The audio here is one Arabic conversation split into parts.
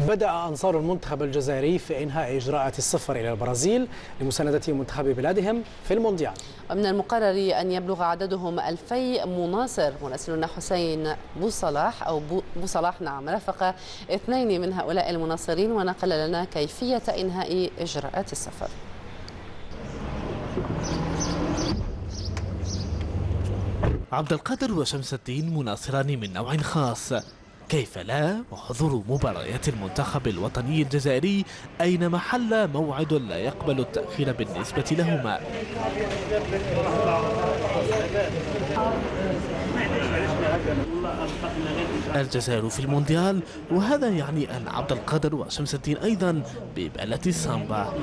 بدأ أنصار المنتخب الجزائري في إنهاء إجراءات السفر إلى البرازيل لمساندة منتخب بلادهم في المونديال. ومن المقرر أن يبلغ عددهم 2000 مناصر. مراسلنا حسين بوصلاح رافق اثنين من هؤلاء المناصرين ونقل لنا كيفية إنهاء إجراءات السفر. عبد القادر وشمس الدين مناصران من نوع خاص، كيف لا وحضور مباريات المنتخب الوطني الجزائري أينما حل موعد لا يقبل التأخير بالنسبة لهما. الجزائر في المونديال، وهذا يعني أن عبد القادر وشمس الدين أيضا ببلد السامبا.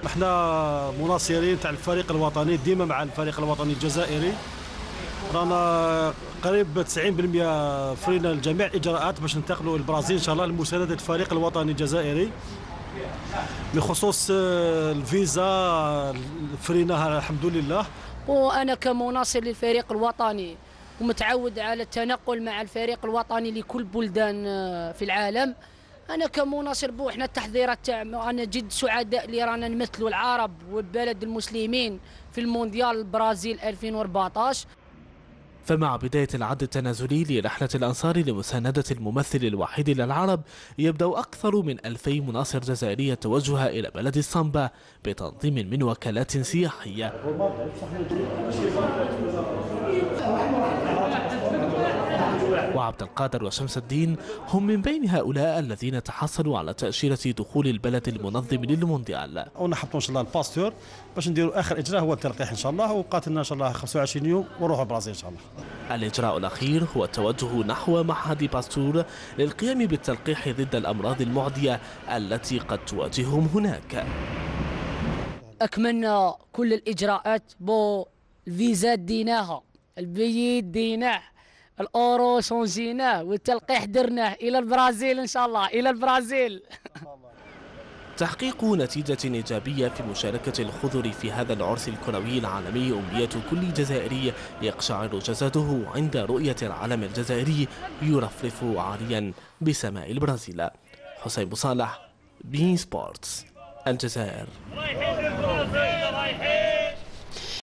احنا مناصرين تاع الفريق الوطني، ديما مع الفريق الوطني الجزائري. رانا قريب 90% فرينا الجميع الاجراءات باش ننتقلوا للبرازيل ان شاء الله لمسانده الفريق الوطني الجزائري. بخصوص الفيزا فريناها الحمد لله. وانا كمناصر للفريق الوطني ومتعود على التنقل مع الفريق الوطني لكل بلدان في العالم، أنا كمناصر احنا التحضيرات تاع أنا جد سعداء اللي رانا نمثلوا العرب والبلد المسلمين في المونديال البرازيل 2014. فمع بداية العد التنازلي لرحلة الأنصار لمساندة الممثل الوحيد للعرب، يبدأ أكثر من 2000 مناصر جزائري التوجه إلى بلد السامبا بتنظيم من وكالات سياحية. وعبد القادر وشمس الدين هم من بين هؤلاء الذين تحصلوا على تأشيرة دخول البلد المنظم للمونديال. ونحطوا ان شاء الله الباستور باش نديروا اخر اجراء هو التلقيح ان شاء الله، وقاتلنا ان شاء الله 25 يوم ونروحوا البرازيل ان شاء الله. الإجراء الأخير هو التوجه نحو معهد باستور للقيام بالتلقيح ضد الأمراض المعدية التي قد تواجههم هناك. أكملنا كل الإجراءات، الفيزات ديناها، البييت ديناه، الأورو شونجيناه، والتلقيح درناه إلى البرازيل إن شاء الله، إلى البرازيل. تحقيق نتيجة إيجابية في مشاركة الخضر في هذا العرس الكروي العالمي أمنية كل جزائري يقشعر جسده عند رؤية العلم الجزائري يرفرف عاليا بسماء البرازيل. حسين بوصلاح، بين سبورتس، الجزائر.